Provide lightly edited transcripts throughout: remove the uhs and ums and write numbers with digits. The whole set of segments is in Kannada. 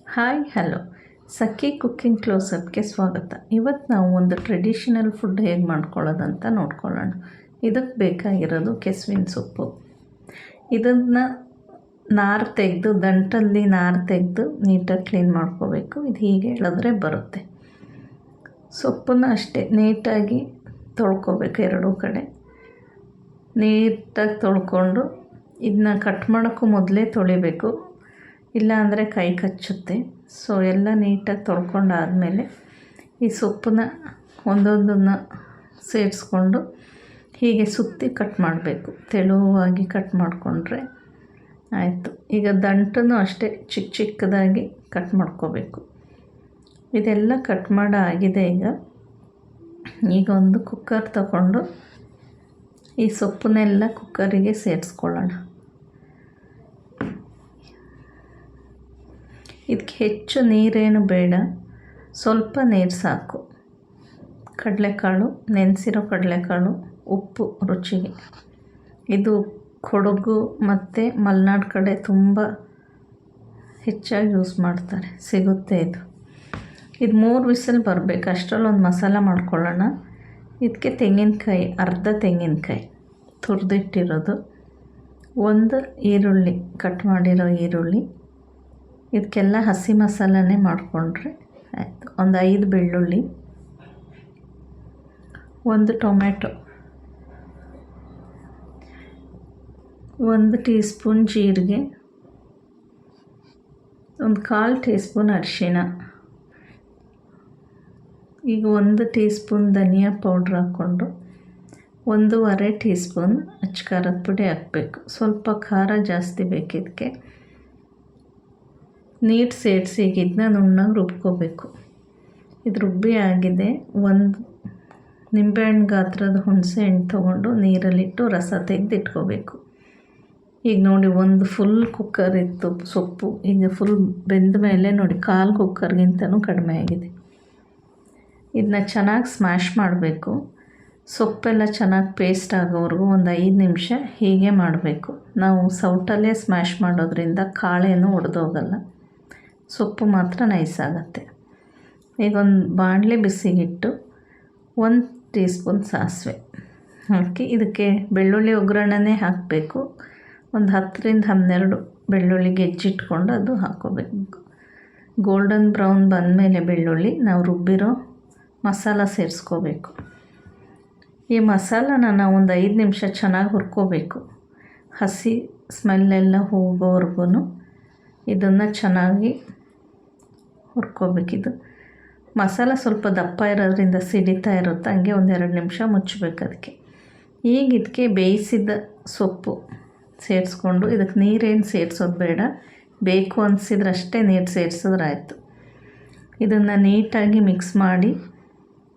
ಹಾಯ್ ಹಲೋ ಸಖಿ ಕುಕ್ಕಿಂಗ್ ಕ್ಲೋಸಪ್ಗೆ ಸ್ವಾಗತ. ಇವತ್ತು ನಾವು ಒಂದು ಟ್ರೆಡಿಷನಲ್ ಫುಡ್ ಹೇಗೆ ಮಾಡ್ಕೊಳ್ಳೋದಂತ ನೋಡ್ಕೊಳ್ಳೋಣ. ಇದಕ್ಕೆ ಬೇಕಾಗಿರೋದು ಕೆಸುವಿನ ಸೊಪ್ಪು. ಇದನ್ನು ನಾರು ತೆಗೆದು ದಂಟಲ್ಲಿ ನಾರು ತೆಗೆದು ನೀಟಾಗಿ ಕ್ಲೀನ್ ಮಾಡ್ಕೋಬೇಕು. ಇದು ಹೀಗೆ ಎಳೆದ್ರೆ ಬರುತ್ತೆ. ಸೊಪ್ಪನ್ನು ಅಷ್ಟೇ ನೀಟಾಗಿ ತೊಳ್ಕೊಬೇಕು. ಎರಡೂ ಕಡೆ ನೀಟಾಗಿ ತೊಳ್ಕೊಂಡು ಇದನ್ನ ಕಟ್ ಮಾಡೋಕ್ಕೂ ಮೊದಲೇ ತೊಳಿಬೇಕು, ಇಲ್ಲ ಅಂದರೆ ಕೈ ಕಚ್ಚುತ್ತೆ. ಸೊ ಎಲ್ಲ ನೀಟಾಗಿ ತೊಳ್ಕೊಂಡಾದಮೇಲೆ ಈ ಸೊಪ್ಪನ್ನ ಒಂದೊಂದನ್ನು ಸೇರಿಸ್ಕೊಂಡು ಹೀಗೆ ಸುತ್ತಿ ಕಟ್ ಮಾಡಬೇಕು. ತೆಳುವಾಗಿ ಕಟ್ ಮಾಡಿಕೊಂಡ್ರೆ ಆಯಿತು. ಈಗ ದಂಟನ್ನು ಅಷ್ಟೇ ಚಿಕ್ಕ ಚಿಕ್ಕದಾಗಿ ಕಟ್ ಮಾಡ್ಕೋಬೇಕು. ಇದೆಲ್ಲ ಕಟ್ ಆಗಿದೆ. ಈಗ ಒಂದು ಕುಕ್ಕರ್ ತಗೊಂಡು ಈ ಸೊಪ್ಪನ್ನೆಲ್ಲ ಕುಕ್ಕರಿಗೆ ಸೇರಿಸ್ಕೊಳ್ಳೋಣ. ಇದಕ್ಕೆ ಹೆಚ್ಚು ನೀರೇನು ಬೇಡ, ಸ್ವಲ್ಪ ನೀರು ಸಾಕು. ಕಡಲೆಕಾಳು, ನೆನೆಸಿರೋ ಕಡಲೆಕಾಳು, ಉಪ್ಪು ರುಚಿಗೆ. ಇದು ಕೊಡಗು ಮತ್ತು ಮಲೆನಾಡು ಕಡೆ ತುಂಬ ಹೆಚ್ಚಾಗಿ ಯೂಸ್ ಮಾಡ್ತಾರೆ, ಸಿಗುತ್ತೆ ಇದು. ಇದು 3 ವಿಸಲ್ ಬರಬೇಕು. ಅಷ್ಟರಲ್ಲಿ ಒಂದು ಮಸಾಲ ಮಾಡ್ಕೊಳ್ಳೋಣ. ಇದಕ್ಕೆ ತೆಂಗಿನಕಾಯಿ, ಅರ್ಧ ತೆಂಗಿನಕಾಯಿ ತುರಿದಿಟ್ಟಿರೋದು, ಒಂದು ಈರುಳ್ಳಿ, ಕಟ್ ಮಾಡಿರೋ ಈರುಳ್ಳಿ. ಇದಕ್ಕೆಲ್ಲ ಹಸಿ ಮಸಾಲನೇ ಮಾಡಿಕೊಂಡ್ರೆ ಆಯಿತು. ಒಂದು 5 ಬೆಳ್ಳುಳ್ಳಿ, ಒಂದು ಟೊಮೆಟೊ, 1 ಟೀ ಸ್ಪೂನ್ ಜೀರಿಗೆ, ಒಂದು 1/4 ಟೀ ಸ್ಪೂನ್ ಅರಿಶಿಣ, ಈಗ 1 ಟೀ ಸ್ಪೂನ್ ಧನಿಯಾ ಪೌಡ್ರ್ ಹಾಕ್ಕೊಂಡು 1.5 ಟೀ ಸ್ಪೂನ್ ಅಚ್ಚ ಖಾರದ ಪುಡಿ ಹಾಕಬೇಕು. ಸ್ವಲ್ಪ ಖಾರ ಜಾಸ್ತಿ ಬೇಕಿದ್ದಕ್ಕೆ. ನೀರು ಸೇರಿಸಿ ಈಗ ಇದನ್ನ ನುಣ್ಣಗೆ ರುಬ್ಕೋಬೇಕು. ಇದು ರುಬ್ಬಿ ಆಗಿದೆ. ಒಂದು ನಿಂಬೆಹಣ್ಣು ಗಾತ್ರದ ಹುಣಸೆ ಹಣ್ಣು ತೊಗೊಂಡು ನೀರಲ್ಲಿಟ್ಟು ರಸ ತೆಗೆದು ಇಟ್ಕೋಬೇಕು. ಈಗ ನೋಡಿ, ಒಂದು ಫುಲ್ ಕುಕ್ಕರ್ ಇತ್ತು ಸೊಪ್ಪು, ಈಗ ಫುಲ್ ಬೆಂದ ಮೇಲೆ ನೋಡಿ 1/4 ಕುಕ್ಕರ್ಗಿಂತನೂ ಕಡಿಮೆ ಆಗಿದೆ. ಇದನ್ನ ಚೆನ್ನಾಗಿ ಸ್ಮ್ಯಾಶ್ ಮಾಡಬೇಕು. ಸೊಪ್ಪೆಲ್ಲ ಚೆನ್ನಾಗಿ ಪೇಸ್ಟ್ ಆಗೋವರೆಗೂ ಒಂದು 5 ನಿಮಿಷ ಹೀಗೆ ಮಾಡಬೇಕು. ನಾವು ಸೌಟಲ್ಲೇ ಸ್ಮ್ಯಾಶ್ ಮಾಡೋದ್ರಿಂದ ಕಾಳೇನು ಒಡೆದೋಗಲ್ಲ, ಸೊಪ್ಪು ಮಾತ್ರ ನೈಸ್ ಆಗುತ್ತೆ. ಈಗ ಒಂದು ಬಾಣಲೆ ಬಿಸಿಗಿಟ್ಟು 1 ಟೀ ಸ್ಪೂನ್ ಸಾಸಿವೆ ಹಾಕಿ ಇದಕ್ಕೆ ಬೆಳ್ಳುಳ್ಳಿ ಒಗ್ಗರಣೆನೇ ಹಾಕಬೇಕು. ಒಂದು 10ರಿಂದ 12 ಬೆಳ್ಳುಳ್ಳಿ ಗೆಜ್ಜಿಟ್ಕೊಂಡು ಅದು ಹಾಕ್ಕೋಬೇಕು. ಗೋಲ್ಡನ್ ಬ್ರೌನ್ ಬಂದಮೇಲೆ ಬೆಳ್ಳುಳ್ಳಿ ನಾವು ರುಬ್ಬಿರೋ ಮಸಾಲ ಸೇರಿಸ್ಕೋಬೇಕು. ಈ ಮಸಾಲನ ನಾವು ಒಂದು 5 ನಿಮಿಷ ಚೆನ್ನಾಗಿ ಹುರ್ಕೋಬೇಕು. ಹಸಿ ಸ್ಮೆಲ್ಲೆಲ್ಲ ಹೋಗೋವರೆಗೂ ಇದನ್ನು ಚೆನ್ನಾಗಿ ಹುರ್ಕೋಬೇಕಿದು. ಮಸಾಲ ಸ್ವಲ್ಪ ದಪ್ಪ ಇರೋದ್ರಿಂದ ಸಿಡಿತಾ ಇರುತ್ತೆ, ಹಂಗೆ ಒಂದು 2 ನಿಮಿಷ ಮುಚ್ಚಬೇಕು ಅದಕ್ಕೆ. ಈಗ ಇದಕ್ಕೆ ಬೇಯಿಸಿದ ಸೊಪ್ಪು ಸೇರಿಸ್ಕೊಂಡು, ಇದಕ್ಕೆ ನೀರೇನು ಸೇರಿಸೋದು ಬೇಡ, ಬೇಕು ಅನಿಸಿದ್ರೆ ಅಷ್ಟೇ ನೀರು ಸೇರಿಸಿದ್ರಾಯ್ತು. ಇದನ್ನು ನೀಟಾಗಿ ಮಿಕ್ಸ್ ಮಾಡಿ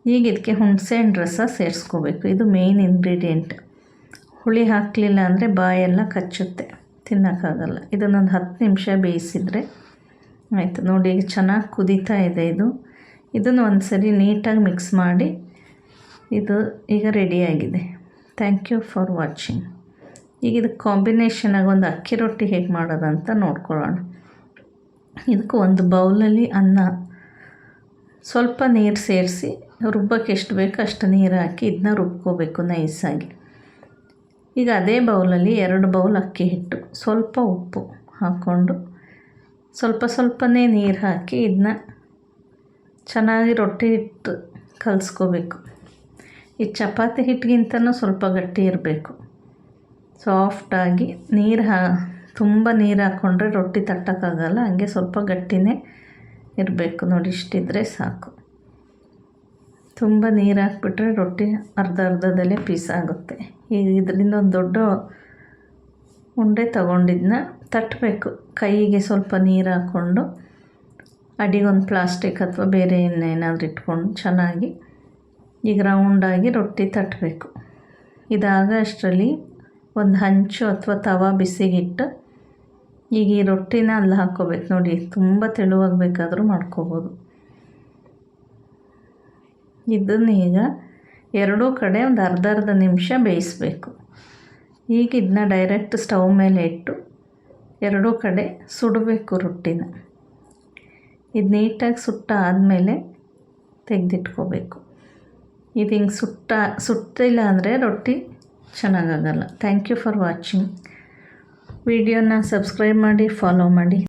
ಈಗ ಇದಕ್ಕೆ ಹುಣಸೆಹಣ್ಣು ರಸ ಸೇರಿಸ್ಕೋಬೇಕು. ಇದು ಮೇಯ್ನ್ ಇಂಗ್ರೀಡಿಯೆಂಟ್. ಹುಳಿ ಹಾಕಲಿಲ್ಲ ಅಂದರೆ ಬಾಯೆಲ್ಲ ಕಚ್ಚುತ್ತೆ, ತಿನ್ನೋಕ್ಕಾಗಲ್ಲ. ಇದನ್ನೊಂದು 10 ನಿಮಿಷ ಬೇಯಿಸಿದರೆ ಆಯಿತು. ನೋಡಿ, ಈಗ ಚೆನ್ನಾಗಿ ಕುದೀತಾ ಇದೆ. ಇದನ್ನು ಒಂದು ಸರಿ ನೀಟಾಗಿ ಮಿಕ್ಸ್ ಮಾಡಿ ಇದು ಈಗ ರೆಡಿಯಾಗಿದೆ. Thank you for watching. ಈಗ ಇದಕ್ಕೆ ಕಾಂಬಿನೇಷನಾಗಿ ಒಂದು ಅಕ್ಕಿ ರೊಟ್ಟಿ ಹೇಗೆ ಮಾಡೋದಂತ ನೋಡ್ಕೊಳ್ಳೋಣ. ಇದಕ್ಕೆ ಒಂದು ಬೌಲಲ್ಲಿ ಅನ್ನ, ಸ್ವಲ್ಪ ನೀರು ಸೇರಿಸಿ ರುಬ್ಬಕ್ಕೆ ಎಷ್ಟು ಬೇಕೋ ಅಷ್ಟು ನೀರು ಹಾಕಿ ಇದನ್ನ ರುಬ್ಕೋಬೇಕು ನೈಸಾಗಿ. ಈಗ ಅದೇ ಬೌಲಲ್ಲಿ 2 ಬೌಲ್ ಅಕ್ಕಿ ಹಿಟ್ಟು, ಸ್ವಲ್ಪ ಉಪ್ಪು ಹಾಕ್ಕೊಂಡು ಸ್ವಲ್ಪನೇ ನೀರು ಹಾಕಿ ಇದನ್ನ ಚೆನ್ನಾಗಿ ರೊಟ್ಟಿ ಹಿಟ್ಟು ಕಲಿಸ್ಕೋಬೇಕು. ಈ ಚಪಾತಿ ಹಿಟ್ಟಿಗಿಂತನೂ ಸ್ವಲ್ಪ ಗಟ್ಟಿ ಇರಬೇಕು, ಸಾಫ್ಟಾಗಿ. ತುಂಬ ನೀರು ಹಾಕ್ಕೊಂಡ್ರೆ ರೊಟ್ಟಿ ತಟ್ಟೋಕ್ಕಾಗಲ್ಲ, ಹಂಗೆ ಸ್ವಲ್ಪ ಗಟ್ಟಿನೇ ಇರಬೇಕು. ನೋಡಿ, ಇಷ್ಟಿದ್ರೆ ಸಾಕು. ತುಂಬ ನೀರು ಹಾಕ್ಬಿಟ್ರೆ ರೊಟ್ಟಿ ಅರ್ಧದಲ್ಲೇ ಪೀಸ್ ಆಗುತ್ತೆ. ಈಗ ಇದರಿಂದ ಒಂದು ದೊಡ್ಡ ಉಂಡೆ ತಗೊಂಡಿದ್ದನ್ನ ತಟ್ಟಬೇಕು. ಕೈಗೆ ಸ್ವಲ್ಪ ನೀರು ಹಾಕ್ಕೊಂಡು ಅಡಿಗೊಂದು ಪ್ಲಾಸ್ಟಿಕ್ ಅಥವಾ ಬೇರೆ ಏನಾದರೂ ಇಟ್ಕೊಂಡು ಚೆನ್ನಾಗಿ ಈಗ ರೌಂಡಾಗಿ ರೊಟ್ಟಿ ತಟ್ಟಬೇಕು. ಇದಾಗ ಅಷ್ಟರಲ್ಲಿ ಒಂದು ಹಂಚು ಅಥವಾ ತವಾ ಬಿಸಿಗಿಟ್ಟು ಈಗ ಈ ರೊಟ್ಟಿನ ಅಲ್ಲಿ ಹಾಕ್ಕೋಬೇಕು. ನೋಡಿ, ತುಂಬ ತೆಳುವಾಗಬೇಕಾದ್ರೂ ಮಾಡ್ಕೋಬೋದು. ಇದನ್ನು ಈಗ ಎರಡೂ ಕಡೆ ಒಂದು ಅರ್ಧ ನಿಮಿಷ ಬೇಯಿಸಬೇಕು. ಈಗ ಇದನ್ನ ಡೈರೆಕ್ಟ್ ಸ್ಟವ್ ಮೇಲೆ ಇಟ್ಟು ಎರಡೂ ಕಡೆ ಸುಡಬೇಕು ರೊಟ್ಟಿನ. ಇದು ನೀಟಾಗಿ ಸುಟ್ಟಾದಮೇಲೆ ತೆಗೆದಿಟ್ಕೋಬೇಕು. ಇದು ಹಿಂಗೆ ಸುಟ್ಟಿಲ್ಲ ಅಂದರೆ ರೊಟ್ಟಿ ಚೆನ್ನಾಗಾಗಲ್ಲ. Thank you for watching. ವಿಡಿಯೋನ ಸಬ್ಸ್ಕ್ರೈಬ್ ಮಾಡಿ, ಫಾಲೋ ಮಾಡಿ.